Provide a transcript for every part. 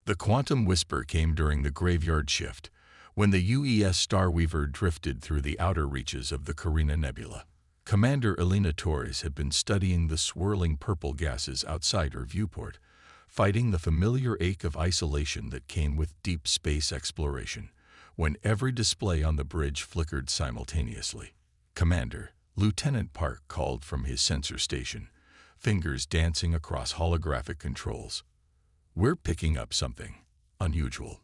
The quantum whisper came during the graveyard shift, when the UES Starweaver drifted through the outer reaches of the Carina Nebula. Commander Elena Torres had been studying the swirling purple gases outside her viewport, fighting the familiar ache of isolation that came with deep space exploration, when every display on the bridge flickered simultaneously. "Commander," Lieutenant Park called from his sensor station, fingers dancing across holographic controls. "We're picking up something unusual."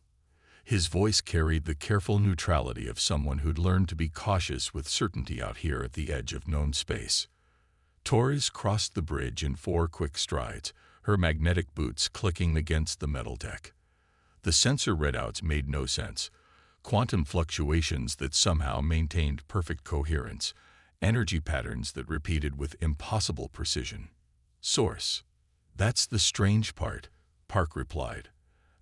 His voice carried the careful neutrality of someone who'd learned to be cautious with certainty out here at the edge of known space. Torres crossed the bridge in 4 quick strides, her magnetic boots clicking against the metal deck. The sensor readouts made no sense. Quantum fluctuations that somehow maintained perfect coherence, energy patterns that repeated with impossible precision. "Source. That's the strange part," Park replied,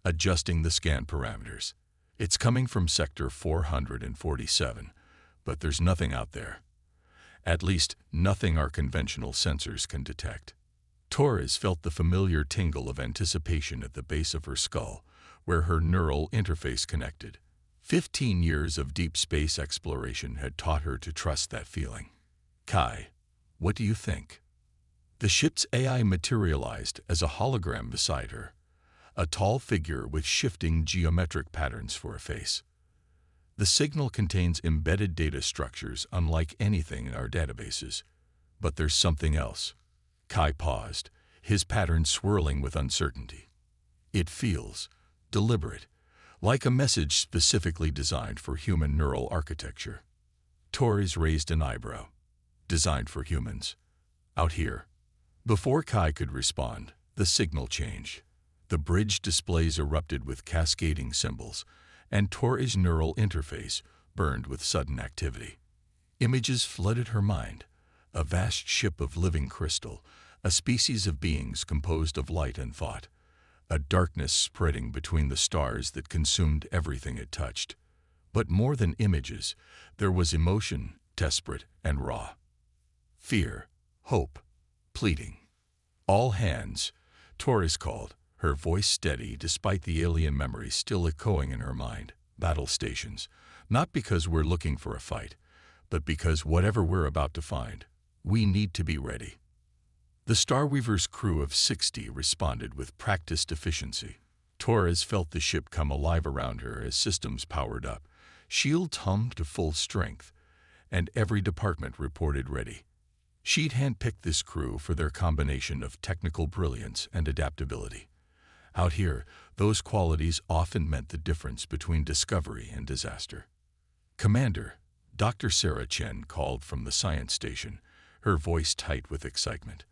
adjusting the scan parameters. "It's coming from sector 447, but there's nothing out there. At least, nothing our conventional sensors can detect." Torres felt the familiar tingle of anticipation at the base of her skull, where her neural interface connected. 15 years of deep space exploration had taught her to trust that feeling. "Kai, what do you think?" The ship's AI materialized as a hologram beside her, a tall figure with shifting geometric patterns for a face. "The signal contains embedded data structures unlike anything in our databases. But there's something else." Kai paused, his pattern swirling with uncertainty. "It feels deliberate, like a message specifically designed for human neural architecture." Torres raised an eyebrow. "Designed for humans? Out here?" Before Kai could respond, the signal changed. The bridge displays erupted with cascading symbols, and Torres' neural interface burned with sudden activity. Images flooded her mind, a vast ship of living crystal, a species of beings composed of light and thought, a darkness spreading between the stars that consumed everything it touched. But more than images, there was emotion, desperate and raw. Fear, hope, pleading. "All hands," Torres called, her voice steady despite the alien memories still echoing in her mind. "Battle stations, not because we're looking for a fight, but because whatever we're about to find, we need to be ready." The Starweaver's crew of 60 responded with practiced efficiency. Torres felt the ship come alive around her as systems powered up. Shields hummed to full strength, and every department reported ready. She'd handpicked this crew for their combination of technical brilliance and adaptability. Out here, those qualities often meant the difference between discovery and disaster. "Commander," Dr. Sarah Chen called from the science station, her voice tight with excitement.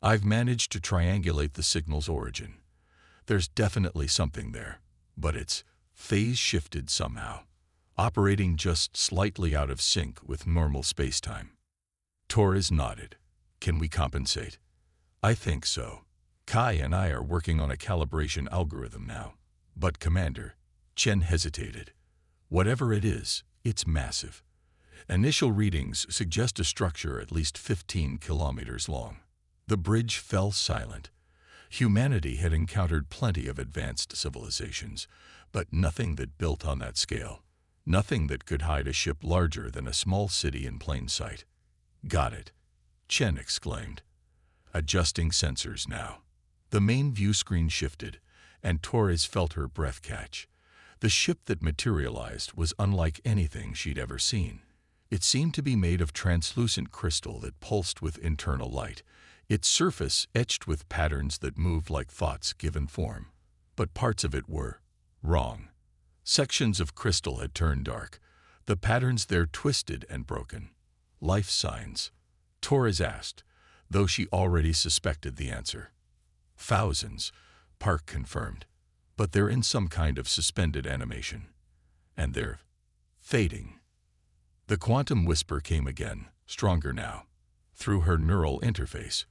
"I've managed to triangulate the signal's origin. There's definitely something there, but it's phase-shifted somehow, operating just slightly out of sync with normal spacetime." Torres nodded. "Can we compensate?" "I think so. Kai and I are working on a calibration algorithm now." "But Commander," Chen hesitated, "whatever it is, it's massive. Initial readings suggest a structure at least 15 kilometers long." The bridge fell silent. Humanity had encountered plenty of advanced civilizations, but nothing that built on that scale. Nothing that could hide a ship larger than a small city in plain sight. "Got it," Chen exclaimed, adjusting sensors now. The main view screen shifted, and Torres felt her breath catch. The ship that materialized was unlike anything she'd ever seen. It seemed to be made of translucent crystal that pulsed with internal light, its surface etched with patterns that moved like thoughts given form. But parts of it were wrong. Sections of crystal had turned dark, the patterns there twisted and broken. "Life signs?" Torres asked, though she already suspected the answer. "Thousands," Park confirmed, "but they're in some kind of suspended animation. And they're fading." The quantum whisper came again, stronger now. Through her neural interface,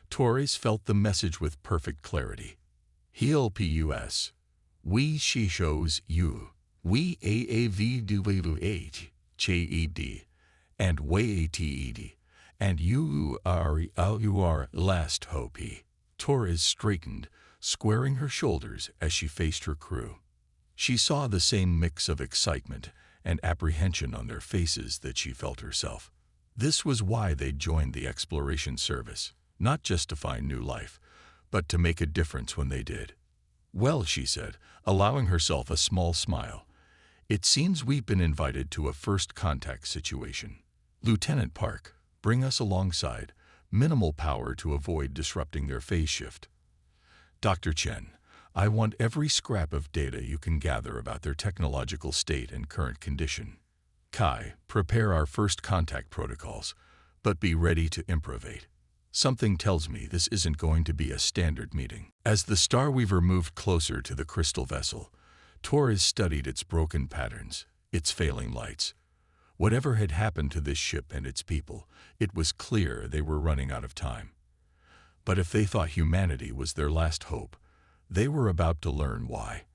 Torres felt the message with perfect clarity. "HLPUS. We she shows you. We AAVDWH, CHED, and WATED, and you are last hope." Torres straightened, squaring her shoulders as she faced her crew. She saw the same mix of excitement and apprehension on their faces that she felt herself. This was why they'd joined the exploration service, not just to find new life, but to make a difference when they did. "Well," she said, allowing herself a small smile, "it seems we've been invited to a first contact situation. Lieutenant Park, bring us alongside. Minimal power to avoid disrupting their phase shift." "Dr. Chen, I want every scrap of data you can gather about their technological state and current condition. Kai, prepare our first contact protocols, but be ready to improvise. Something tells me this isn't going to be a standard meeting." As the Starweaver moved closer to the crystal vessel, Torres studied its broken patterns, its failing lights. Whatever had happened to this ship and its people, it was clear they were running out of time. But if they thought humanity was their last hope, they were about to learn why.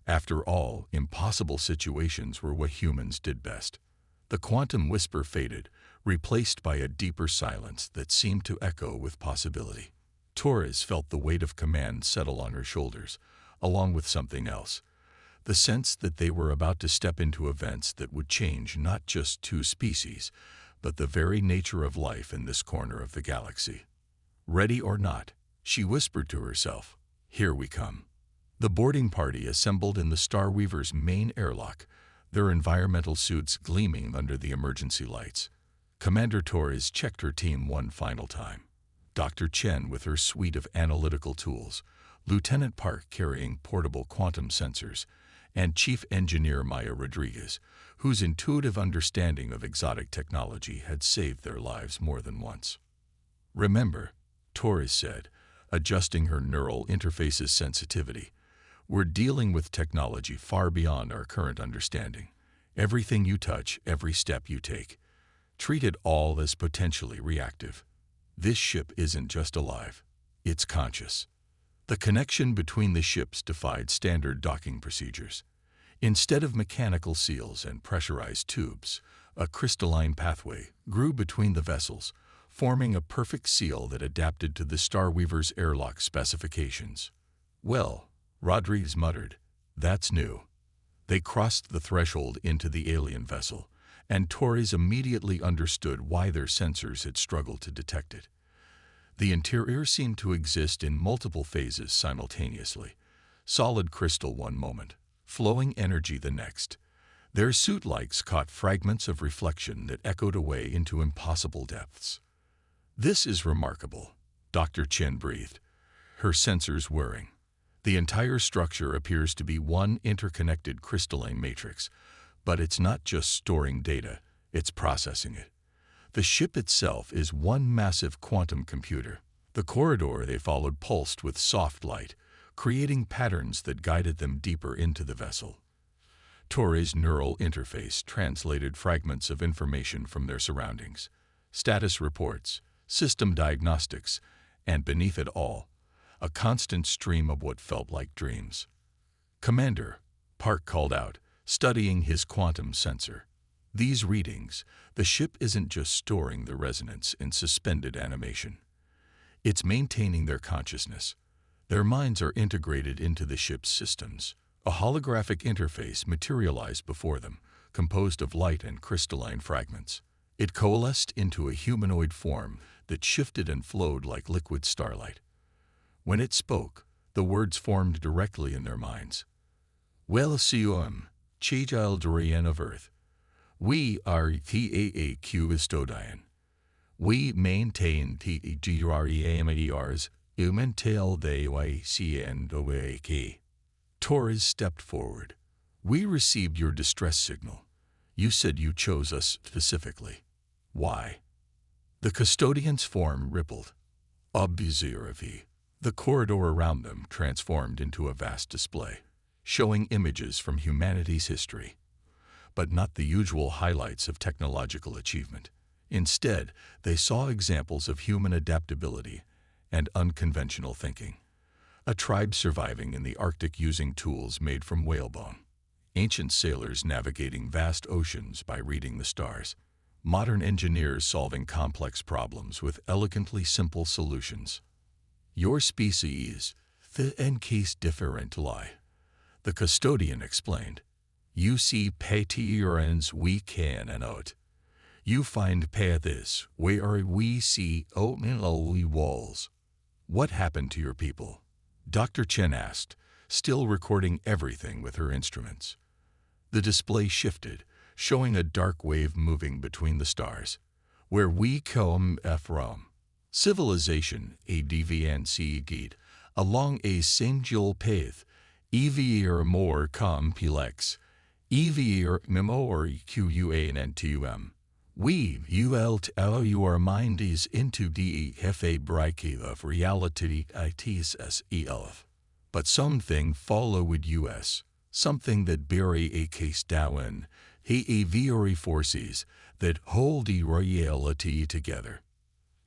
After all, impossible situations were what humans did best. The quantum whisper faded, replaced by a deeper silence that seemed to echo with possibility. Torres felt the weight of command settle on her shoulders, along with something else. The sense that they were about to step into events that would change not just two species, but the very nature of life in this corner of the galaxy. Ready or not, she whispered to herself, "Here we come." The boarding party assembled in the Starweaver's main airlock, their environmental suits gleaming under the emergency lights. Commander Torres checked her team one final time. Dr. Chen with her suite of analytical tools, Lieutenant Park carrying portable quantum sensors, and Chief Engineer Maya Rodriguez, whose intuitive understanding of exotic technology had saved their lives more than once. "Remember," Torres said, adjusting her neural interface's sensitivity, "we're dealing with technology far beyond our current understanding. Everything you touch, every step you take, treat it all as potentially reactive. This ship isn't just alive, it's conscious." The connection between the ships defied standard docking procedures. Instead of mechanical seals and pressurized tubes, a crystalline pathway grew between the vessels, forming a perfect seal that adapted to the Starweaver's airlock specifications. "Well," Rodriguez muttered, "that's new." They crossed the threshold into the alien vessel, and Torres immediately understood why their sensors had struggled to detect it. The interior seemed to exist in multiple phases simultaneously. Solid crystal one moment, flowing energy the next. Their suit lights caught fragments of reflection that echoed away into impossible depths. "This is remarkable," Dr. Chen breathed, her sensors whirring. "The entire structure appears to be one interconnected crystalline matrix, but it's not just storing data, it's processing it. The ship itself is one massive quantum computer." The corridor they followed pulsed with soft light, creating patterns that guided them deeper into the vessel. Torres' neural interface translated fragments of information from their surroundings, status reports, system diagnostics, and beneath it all, a constant stream of what felt like dreams. "Commander," Park called out, studying his quantum sensor. "These readings, the ship isn't just storing the resonance in suspended animation. It's maintaining their consciousness. Their minds are integrated into the ship's systems." A holographic interface materialized before them, composed of light and crystalline fragments. It coalesced into a humanoid form that shifted and flowed like liquid starlight. When it spoke, the words formed directly in their minds. "Well, Siom, Chijal Durian of Earth. We are TAAQ Istodian. We maintain TGREAMERs, Umentel de YCNOAK." Torres stepped forward. "We received your distress signal. You said you chose us specifically. Why?" The custodian's form rippled. Obviously, the corridor around them transformed into a vast display, showing images from humanity's history, but not the usual highlights of technological achievement. Instead, they saw examples of human adaptability and unconventional thinking. A tribe surviving in the Arctic using tools made from whalebone. Ancient sailors navigating vast oceans by reading the stars. Modern engineers solving complex problems with elegantly simple solutions. "Your species," The encase differently. The custodian explained. You see patterns we can note. You find paths where we see only walls. What happened to your people? Dr. Chen asked, still recording everything with her instruments. The display shifted, showing a dark wave moving between the stars. Where we come from. Civilization, a deviance along a single path, ever more complex, ever more quntum. We ult your mind is into the HFY brike of reality itself. But something followed us, something that bury a case down, he very forces that hold the reality together.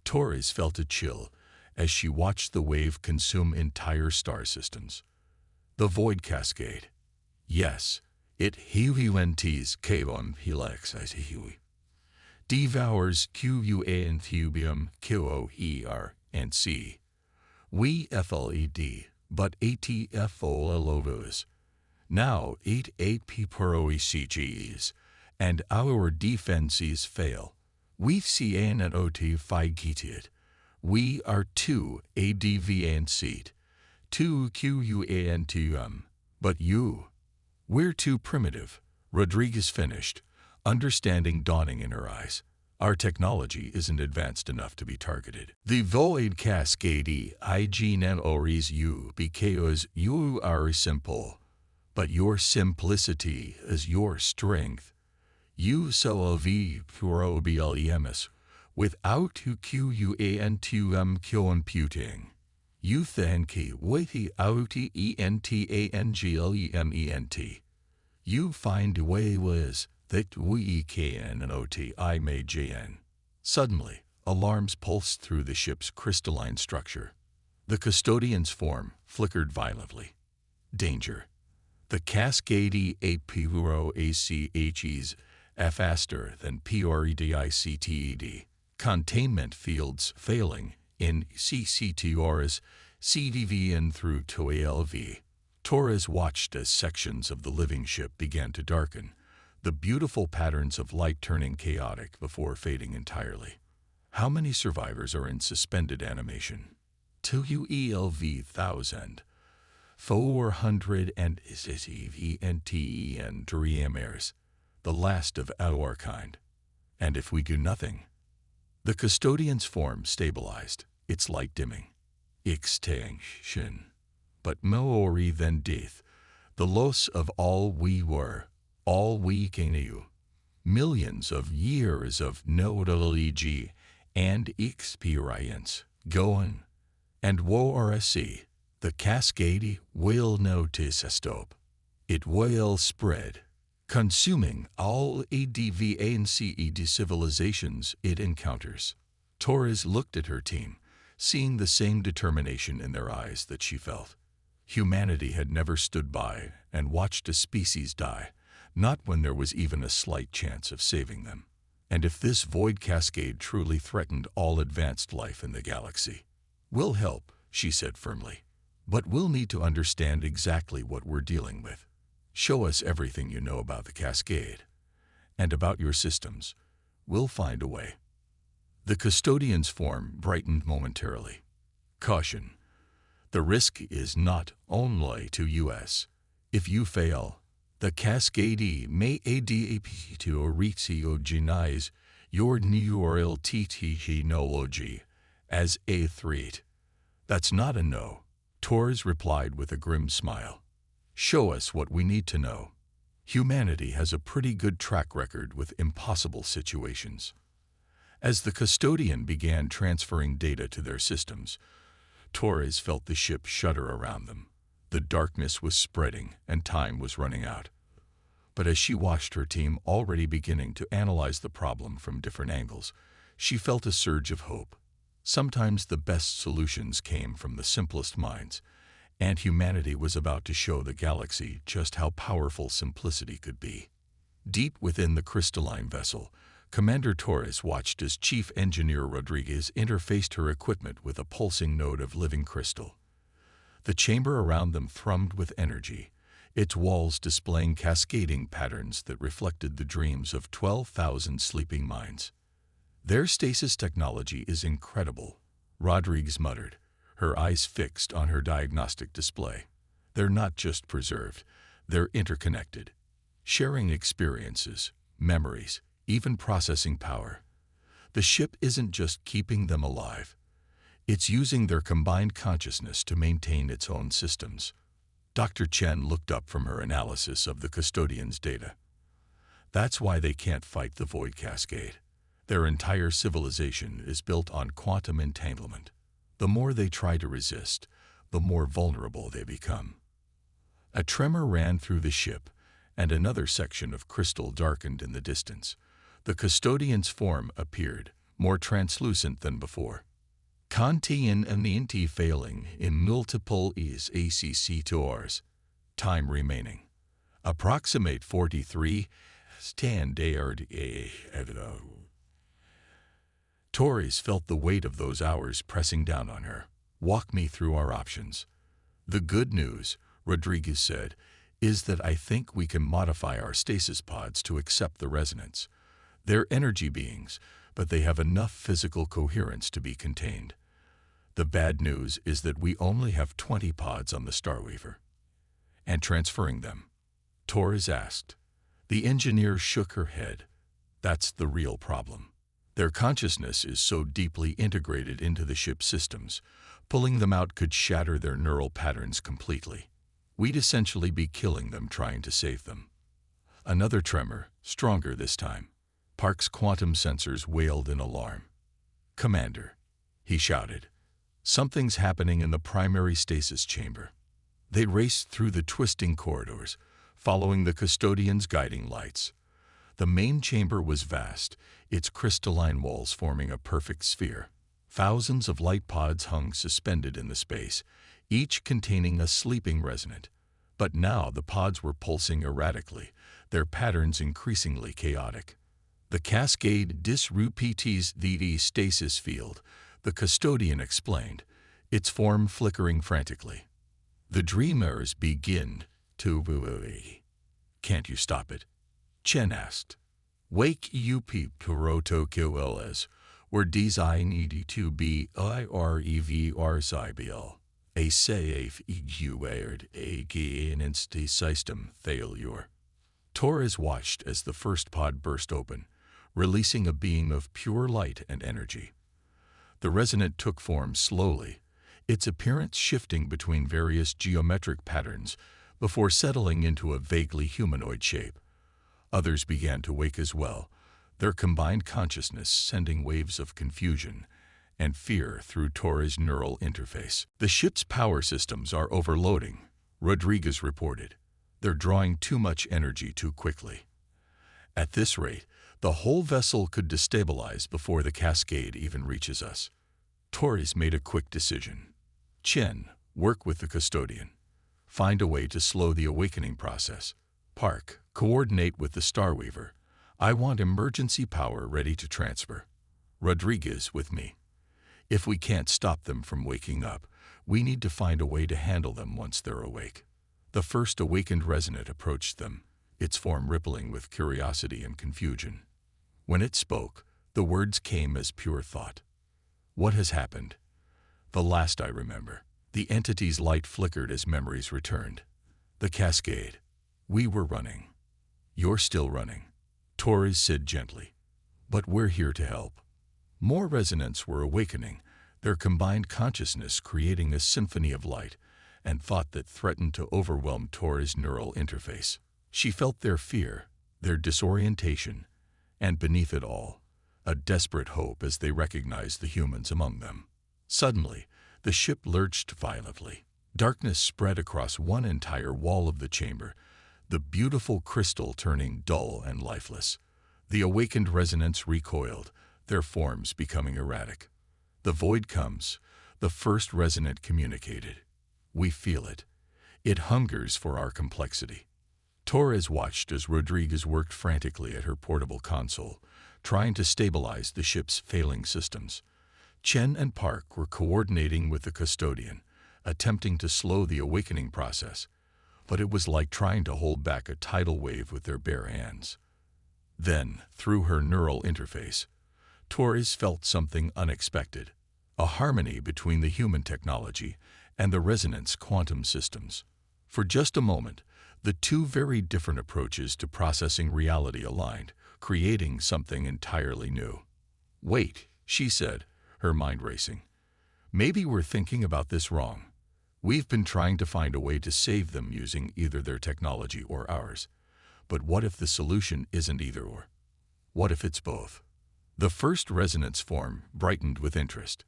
Torres felt a chill as she watched the wave consume entire star systems. The void cascade. Yes, it humanties kavon helix as hui. Devours quntubium qoer and c. We fled, but atfolovos. Now 8 proecgs, and our defenses fail. We see an ot figited. We are two advanced, two quntum. But you, we're too primitive. Rodriguez finished, understanding dawning in her eyes. Our technology isn't advanced enough to be targeted. The void cascade ignores you because you are simple. But your simplicity is your strength. You solve problems without quntum computing. You think without entanglement. You find ways that we can not imagine. Suddenly, alarms pulsed through the ship's crystalline structure. The custodian's form flickered violently. Danger. The cascade approaches faster than predicted. Containment fields failing in CCTRs, CDVN through 12. Torres watched as sections of the living ship began to darken, the beautiful patterns of light turning chaotic before fading entirely. How many survivors are in suspended animation? 2,000. 460 dreamers, the last of our kind. And if we do nothing? The custodian's form stabilized, its light dimming. Extinction. But more than death, the loss of all we were, all we can do. Millions of years of knowledge and experience gone. And war see. The cascade will notice a stop. It will spread, consuming all advanced civilizations it encounters. Torres looked at her team, seeing the same determination in their eyes that she felt. Humanity had never stood by and watched a species die, not when there was even a slight chance of saving them. And if this void cascade truly threatened all advanced life in the galaxy, we'll help, she said firmly. But we'll need to understand exactly what we're dealing with. Show us everything you know about the cascade. And about your systems. We'll find a way. The custodian's form brightened momentarily. Caution. The risk is not only to us. If you fail, the cascade may ADAP to reorganize your neural technology as a threat. That's not a no. Torres replied with a grim smile. Show us what we need to know. Humanity has a pretty good track record with impossible situations. As the custodian began transferring data to their systems, Torres felt the ship shudder around them. The darkness was spreading and time was running out. But as she watched her team already beginning to analyze the problem from different angles, she felt a surge of hope. Sometimes the best solutions came from the simplest minds, and humanity was about to show the galaxy just how powerful simplicity could be. Deep within the crystalline vessel, Commander Torres watched as Chief Engineer Rodriguez interfaced her equipment with a pulsing node of living crystal. The chamber around them thrummed with energy, its walls displaying cascading patterns that reflected the dreams of 12,000 sleeping minds. "Their stasis technology is incredible," Rodriguez muttered, her eyes fixed on her diagnostic display. "They're not just preserved, they're interconnected, sharing experiences, memories, even processing power. The ship isn't just keeping them alive. It's using their combined consciousness to maintain its own systems." Dr. Chen looked up from her analysis of the custodian's data. "That's why they can't fight the void cascade. Their entire civilization is built on quantum entanglement. The more they try to resist, the more vulnerable they become." A tremor ran through the ship, and another section of crystal darkened in the distance. The custodian's form appeared, more translucent than before. "Contain immunity failing in multiple ACC tours. Time remaining. Approximate 43 standard." Torres felt the weight of those hours pressing down on her. "Walk me through our options." "The good news," Rodriguez said, "is that I think we can modify our stasis pods to accept the resonance. They're energy beings, but they have enough physical coherence to be contained. The bad news is that we only have 20 pods on the Starweaver." "And transferring them?" Torres asked. The engineer shook her head. "That's the real problem. Their consciousness is so deeply integrated into the ship's systems, pulling them out could shatter their neural patterns completely. We'd essentially be killing them trying to save them." Another tremor, stronger this time. Park's quantum sensors wailed in alarm. "Commander," he shouted, "something's happening in the primary stasis chamber." They raced through the twisting corridors, following the custodian's guiding lights. The main chamber was vast, its crystalline walls forming a perfect sphere. Thousands of light pods hung suspended in the space, each containing a sleeping resonant. But now the pods were pulsing erratically, their patterns increasingly chaotic. "The cascade disrupts the stasis field," the custodian explained, its form flickering frantically. "The dreamers begin to... Can't you stop it?" Chen asked. "Wake up protocolares were designed to be irreversible. A safe against system failure." Torres watched as the first pod burst open, releasing a beam of pure light and energy. The resonant took form slowly, its appearance shifting between various geometric patterns before settling into a vaguely humanoid shape. Others began to wake as well, their combined consciousness sending waves of confusion and fear through Torres' neural interface. "The ship's power systems are overloading," Rodriguez reported. "They're drawing too much energy too quickly. At this rate, the whole vessel could destabilize before the cascade even reaches us." Torres made a quick decision. "Chen, work with the custodian. Find a way to slow the awakening process. Park, coordinate with the Starweaver. I want emergency power ready to transfer. Rodriguez with me. If we can't stop them from waking up, we need to find a way to handle them once they're awake." The first awakened resonant approached them, its form rippling with curiosity and confusion. When it spoke, the words came as pure thought. "What has happened?" "The last I remember." The entity's light flickered as memories returned. "The cascade. We were running." "You're still running," Torres said gently. "But we're here to help." More resonants were awakening, their combined consciousness creating a symphony of light and thought that threatened to overwhelm Torres' neural interface. She felt their fear, their disorientation, and beneath it all, a desperate hope as they recognized the humans among them. Suddenly, the ship lurched violently. Darkness spread across one entire wall of the chamber, the beautiful crystal turning dull and lifeless. The awakened resonants recoiled, their forms becoming erratic. "The void comes," the first resonant communicated. "We feel it. It hungers for our complexity." Torres watched as Rodriguez worked frantically at her portable console, trying to stabilize the ship's failing systems. Chen and Park were coordinating with the custodian, attempting to slow the awakening process, but it was like trying to hold back a tidal wave with their bare hands. Then, through her neural interface, Torres felt something unexpected, a harmony between the human technology and the resonance quantum systems. For just a moment, the two very different approaches to processing reality aligned, creating something entirely new. "Wait," she said, her mind racing. "Maybe we're thinking about this wrong. We've been trying to find a way to save them using either their technology or ours. But what if the solution isn't either or? What if it's both?" The first resonance form brightened with interest.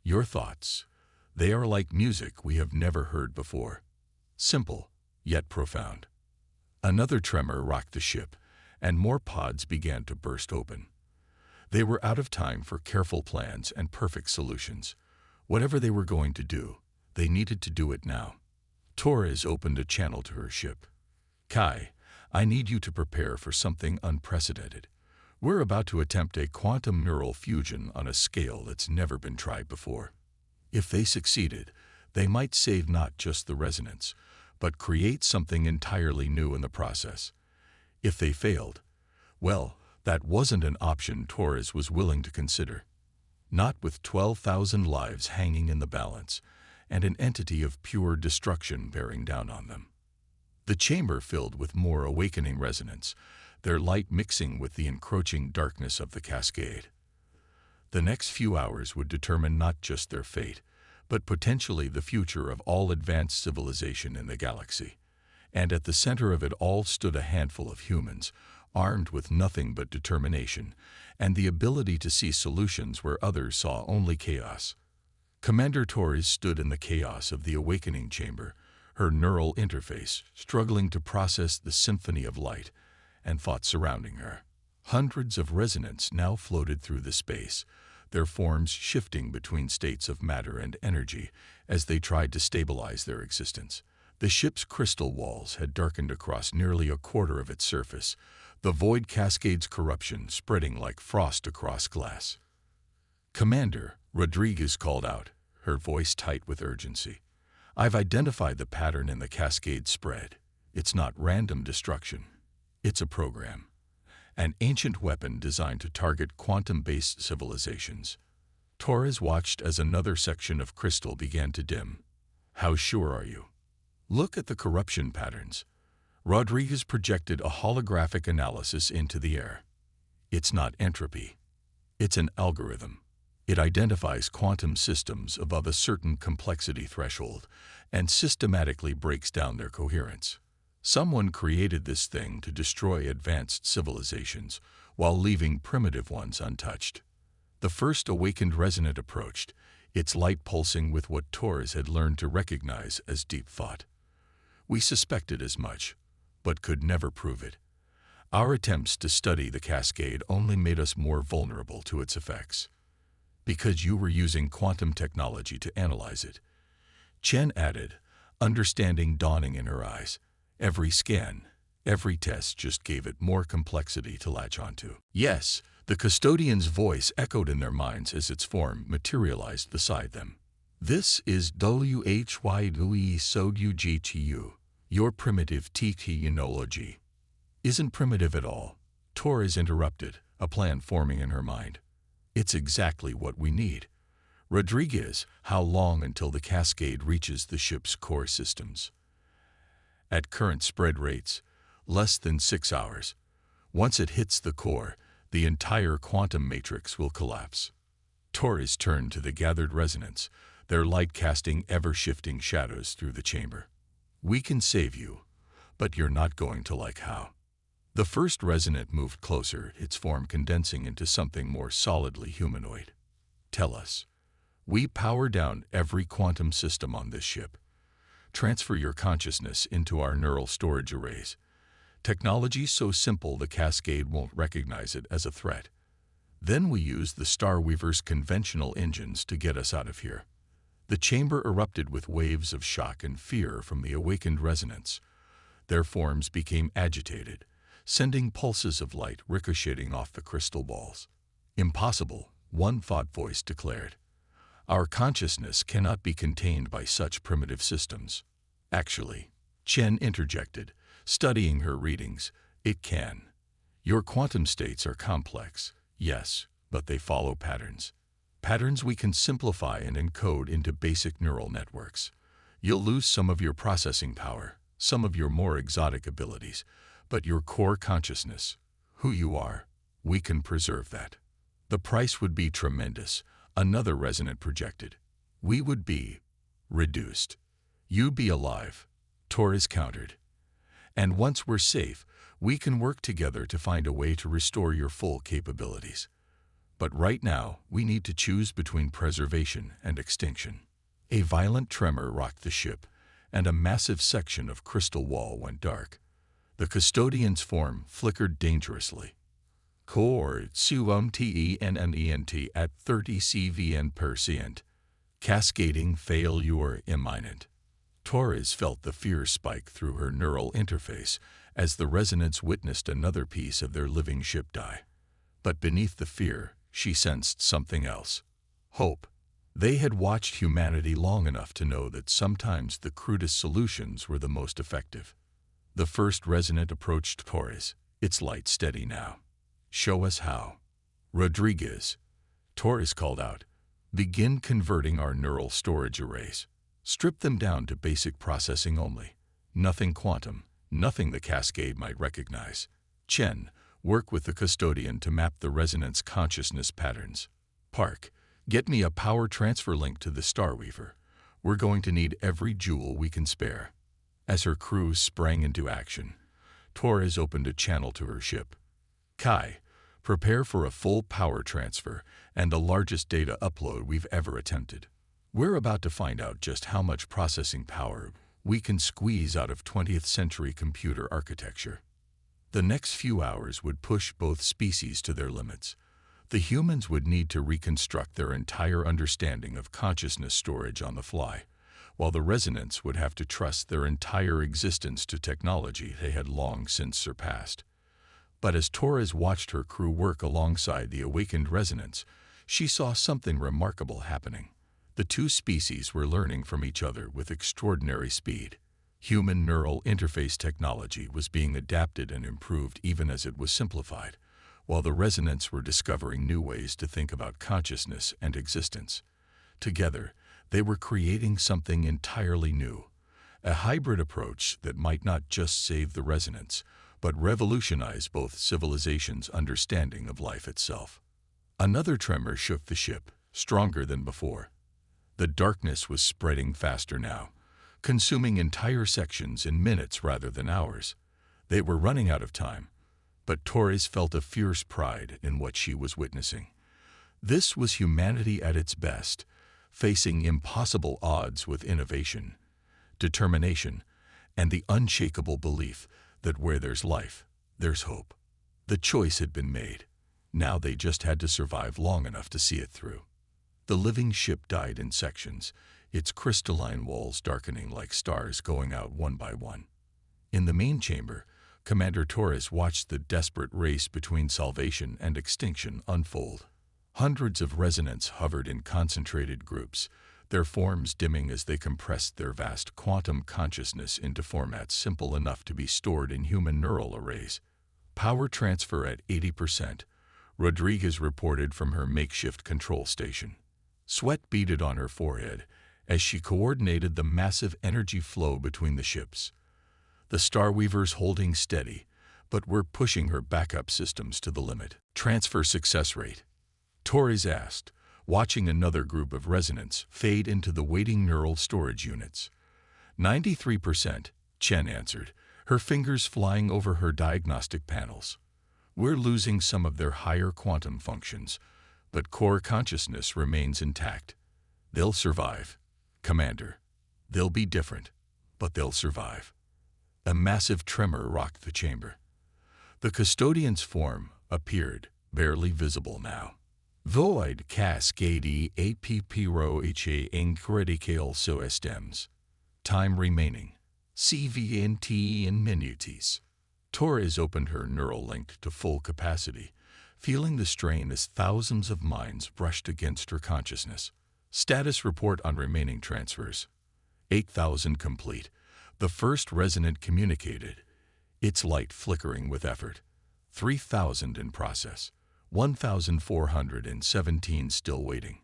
"Your thoughts. They are like music we have never heard before. Simple, yet profound." Another tremor rocked the ship, and more pods began to burst open. They were out of time for careful plans and perfect solutions. Whatever they were going to do, they needed to do it now. Torres opened a channel to her ship. "Kai, I need you to prepare for something unprecedented. We're about to attempt a quantum neural fusion on a scale that's never been tried before. If they succeeded, they might save not just the resonance, but create something entirely new in the process. If they failed, well, that wasn't an option Torres was willing to consider. Not with 12,000 lives hanging in the balance, and an entity of pure destruction bearing down on them." The chamber filled with more awakening resonance, their light mixing with the encroaching darkness of the cascade. The next few hours would determine not just their fate, but potentially the future of all advanced civilization in the galaxy. And at the center of it all stood a handful of humans, armed with nothing but determination, and the ability to see solutions where others saw only chaos. Commander Torres stood in the chaos of the awakening chamber, her neural interface struggling to process the symphony of light and thought surrounding her. Hundreds of resonants now floated through the space, their forms shifting between states of matter and energy as they tried to stabilize their existence. The ship's crystal walls had darkened across nearly a quarter of its surface, the void cascade's corruption spreading like frost across glass. "Commander," Rodriguez called out, her voice tight with urgency. "I've identified the pattern in the cascade spread. It's not random destruction. It's a program. An ancient weapon designed to target quantum-based civilizations." Torres watched as another section of crystal began to dim. "How sure are you?" "Look at the corruption patterns." Rodriguez projected a holographic analysis into the air. "It's not entropy. It's an algorithm. It identifies quantum systems above a certain complexity threshold and systematically breaks down their coherence. Someone created this thing to destroy advanced civilizations while leaving primitive ones untouched." The first awakened resonant approached, its light pulsing with what Torres had learned to recognize as deep thought. "We suspected as much, but could never prove it. Our attempts to study the cascade only made us more vulnerable to its effects. Because you were using quantum technology to analyze it," Chen added, understanding dawning in her eyes. "Every scan, every test just gave it more complexity to latch onto." "Yes," the custodian's voice echoed in their minds as its form materialized beside them. "This is WHY Louis SODUGTU, your primitive technology." "Isn't primitive at all," Torres interrupted, a plan forming in her mind. "It's exactly what we need." "Rodriguez, how long until the cascade reaches the ship's core systems?" "At current spread rates, less than 6 hours. Once it hits the core, the entire quantum matrix will collapse." Torres turned to the gathered resonance, their light casting ever-shifting shadows through the chamber. "We can save you, but you're not going to like how." The first resonant moved closer, its form condensing into something more solidly humanoid. "Tell us. We power down every quantum system on this ship. Transfer your consciousness into our neural storage arrays. Technology so simple the cascade won't recognize it as a threat. Then we use the Starweaver's conventional engines to get us out of here." The chamber erupted with waves of shock and fear from the awakened resonance. Their forms became agitated, sending pulses of light ricocheting off the crystal balls. "Impossible," one thought voice declared. Our consciousness cannot be contained by such primitive systems. Actually, Chen interjected, studying her readings, it can. Your quantum states are complex, yes, but they follow patterns. Patterns we can simplify and encode into basic neural networks. You'll lose some of your processing power, some of your more exotic abilities, but your core consciousness, who you are, we can preserve that. The price would be tremendous, another resonant projected. We would be reduced. You'd be alive, Torres countered. And once we're safe, we can work together to find a way to restore your full capabilities. But right now, we need to choose between preservation and extinction. A violent tremor rocked the ship, and a massive section of crystal wall went dark. The custodian's form flickered dangerously. Core TENNENT at 30 CVN%. Cascading failure imminent. Torres felt the fear spike through her neural interface as the resonance witnessed another piece of their living ship die. But beneath the fear, she sensed something else. Hope. They had watched humanity long enough to know that sometimes the crudest solutions were the most effective. The first resonant approached Torres, its light steady now. Show us how. Rodriguez. Torres called out. Begin converting our neural storage arrays. Strip them down to basic processing only. Nothing quantum, nothing the cascade might recognize. Chen, work with the custodian to map the resonance consciousness patterns. Park, get me a power transfer link to the Starweaver. We're going to need every jewel we can spare. As her crew sprang into action, Torres opened a channel to her ship. Kai, prepare for a full power transfer and the largest data upload we've ever attempted. We're about to find out just how much processing power we can squeeze out of 20th century computer architecture. The next few hours would push both species to their limits. The humans would need to reconstruct their entire understanding of consciousness storage on the fly, while the resonants would have to trust their entire existence to technology they had long since surpassed. But as Torres watched her crew work alongside the awakened resonants, she saw something remarkable happening. The two species were learning from each other with extraordinary speed. Human neural interface technology was being adapted and improved even as it was simplified, while the resonants were discovering new ways to think about consciousness and existence. Together, they were creating something entirely new, a hybrid approach that might not just save the resonants, but revolutionize both civilizations' understanding of life itself. Another tremor shook the ship, stronger than before. The darkness was spreading faster now, consuming entire sections in minutes rather than hours. They were running out of time, but Torres felt a fierce pride in what she was witnessing. This was humanity at its best, facing impossible odds with innovation, determination, and the unshakable belief that where there's life, there's hope. The choice had been made. Now they just had to survive long enough to see it through. The living ship died in sections, its crystalline walls darkening like stars going out one by one. In the main chamber, Commander Torres watched the desperate race between salvation and extinction unfold. Hundreds of resonants hovered in concentrated groups, their forms dimming as they compressed their vast quantum consciousness into formats simple enough to be stored in human neural arrays. Power transfer at 80%, Rodriguez reported from her makeshift control station. Sweat beaded on her forehead as she coordinated the massive energy flow between the ships. The Starweaver's holding steady, but were pushing her backup systems to the limit. Transfer success rate, Torres asked, watching another group of resonants fade into the waiting neural storage units. 93%, Chen answered, her fingers flying over her diagnostic panels. We're losing some of their higher quantum functions, but core consciousness remains intact. They'll survive, Commander. They'll be different, but they'll survive. A massive tremor rocked the chamber. The custodian's form appeared, barely visible now. Void cascade appro incredical so estems. Time remaining. CVNT in minutes. Torres opened her neural link to full capacity, feeling the strain as thousands of minds brushed against her consciousness. Status report on remaining transfers. 8,000 complete. The first resonant communicated, its light flickering with effort. 3,000 in process. 1,417 still waiting.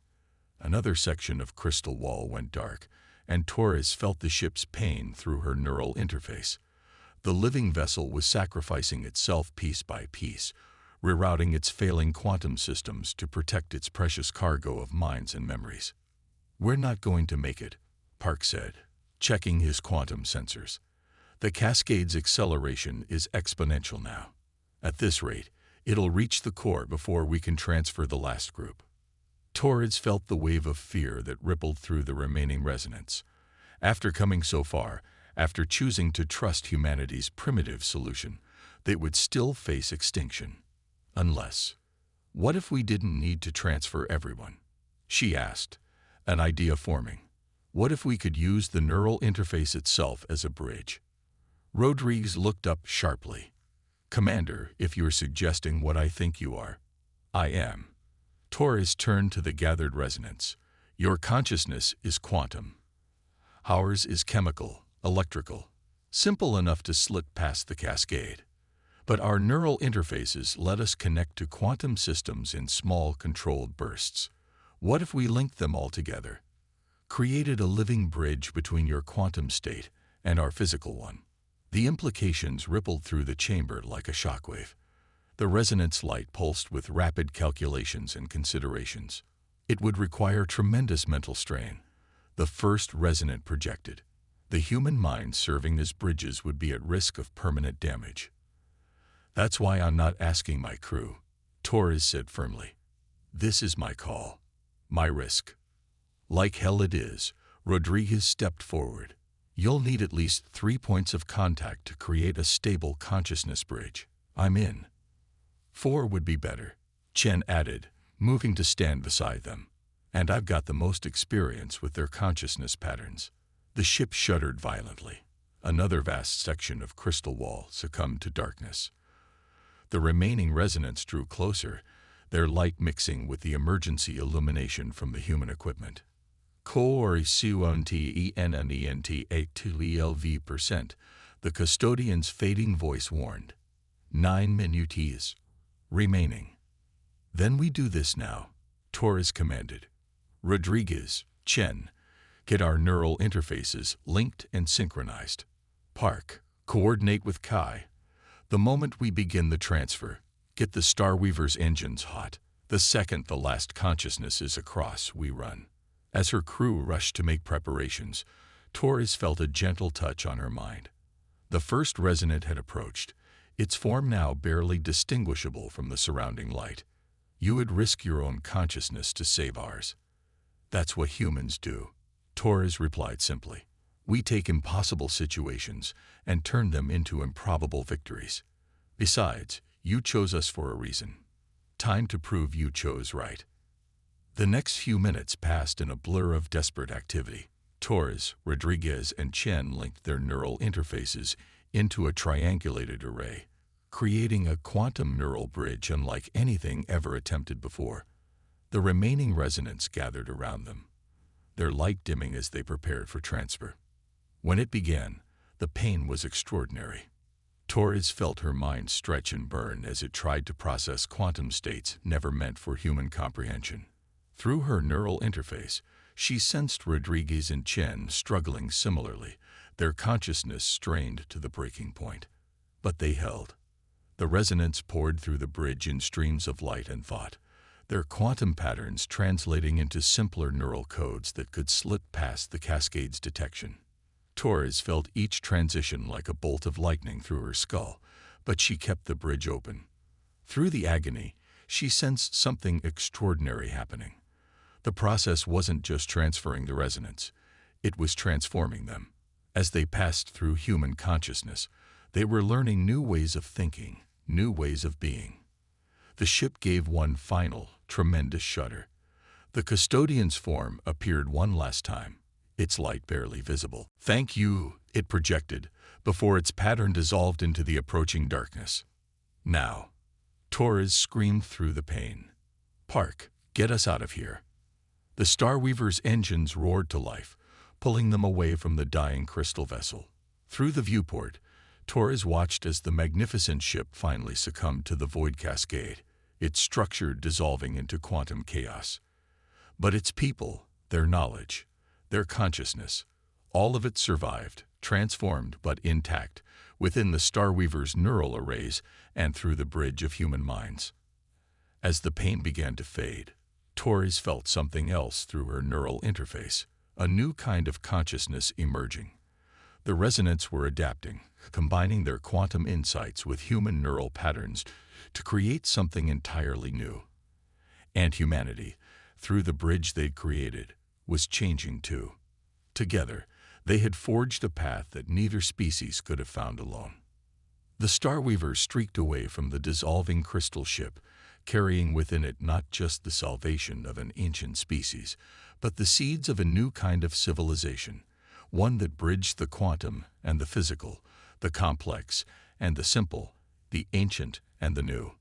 Another section of crystal wall went dark, and Torres felt the ship's pain through her neural interface. The living vessel was sacrificing itself piece by piece, rerouting its failing quantum systems to protect its precious cargo of minds and memories. "We're not going to make it," Park said, checking his quantum sensors. "The cascade's acceleration is exponential now. At this rate, it'll reach the core before we can transfer the last group." Torres felt the wave of fear that rippled through the remaining resonance. After coming so far, after choosing to trust humanity's primitive solution, they would still face extinction. Unless, what if we didn't need to transfer everyone? She asked, an idea forming. What if we could use the neural interface itself as a bridge? Rodriguez looked up sharply. "Commander, if you're suggesting what I think you are." "I am." Torres turned to the gathered resonance. "Your consciousness is quantum. Ours is chemical, electrical, simple enough to slip past the cascade. But our neural interfaces let us connect to quantum systems in small, controlled bursts. What if we linked them all together? Created a living bridge between your quantum state and our physical one?" The implications rippled through the chamber like a shockwave. The resonance light pulsed with rapid calculations and considerations. It would require tremendous mental strain. The first resonant projected. The human mind serving as bridges would be at risk of permanent damage. "That's why I'm not asking my crew," Torres said firmly. "This is my call, my risk." "Like hell it is," Rodriguez stepped forward. "You'll need at least 3 points of contact to create a stable consciousness bridge." "I'm in." 4 would be better, Chen added, moving to stand beside them. "And I've got the most experience with their consciousness patterns." The ship shuddered violently. Another vast section of crystal wall succumbed to darkness. The remaining resonance drew closer, their light mixing with the emergency illumination from the human equipment. "Core C1TENNENT8LV%, the custodian's fading voice warned. 9 minutes remaining." "Then we do this now," Torres commanded. "Rodriguez, Chen, get our neural interfaces linked and synchronized. Park, coordinate with Kai. The moment we begin the transfer, get the Starweaver's engines hot. The second the last consciousness is across, we run." As her crew rushed to make preparations, Torres felt a gentle touch on her mind. The first resonant had approached, its form now barely distinguishable from the surrounding light. "You would risk your own consciousness to save ours." "That's what humans do," Torres replied simply. "We take impossible situations and turn them into improbable victories. Besides, you chose us for a reason. Time to prove you chose right." The next few minutes passed in a blur of desperate activity. Torres, Rodriguez, and Chen linked their neural interfaces into a triangulated array, creating a quantum neural bridge unlike anything ever attempted before. The remaining resonants gathered around them, their light dimming as they prepared for transfer. When it began, the pain was extraordinary. Torres felt her mind stretch and burn as it tried to process quantum states never meant for human comprehension. Through her neural interface, she sensed Rodriguez and Chen struggling similarly, their consciousness strained to the breaking point. But they held. The resonance poured through the bridge in streams of light and thought, their quantum patterns translating into simpler neural codes that could slip past the cascade's detection. Torres felt each transition like a bolt of lightning through her skull, but she kept the bridge open. Through the agony, she sensed something extraordinary happening. The process wasn't just transferring the resonance, it was transforming them. As they passed through human consciousness, they were learning new ways of thinking, new ways of being. The ship gave one final, tremendous shudder. The custodian's form appeared one last time, its light barely visible. "Thank you," it projected, before its pattern dissolved into the approaching darkness. "Now," Torres screamed through the pain. "Park, get us out of here." The Starweaver's engines roared to life, pulling them away from the dying crystal vessel. Through the viewport, Torres watched as the magnificent ship finally succumbed to the void cascade, its structure dissolving into quantum chaos. But its people, their knowledge, their consciousness, all of it survived, transformed but intact, within the Starweaver's neural arrays and through the bridge of human minds. As the paint began to fade, Torres felt something else through her neural interface, a new kind of consciousness emerging. The resonants were adapting, combining their quantum insights with human neural patterns to create something entirely new. And humanity, through the bridge they'd created, was changing too. Together, they had forged a path that neither species could have found alone. The Starweaver streaked away from the dissolving crystal ship, carrying within it not just the salvation of an ancient species, but the seeds of a new kind of civilization, one that bridged the quantum and the physical, the complex and the simple, the ancient and the new.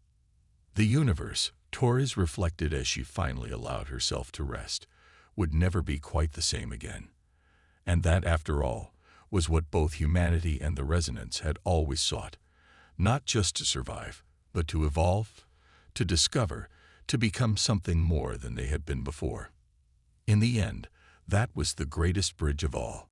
The universe, Torres reflected as she finally allowed herself to rest, would never be quite the same again. And that, after all, was what both humanity and the resonance had always sought, not just to survive, but to evolve, to discover, to become something more than they had been before. In the end, that was the greatest bridge of all.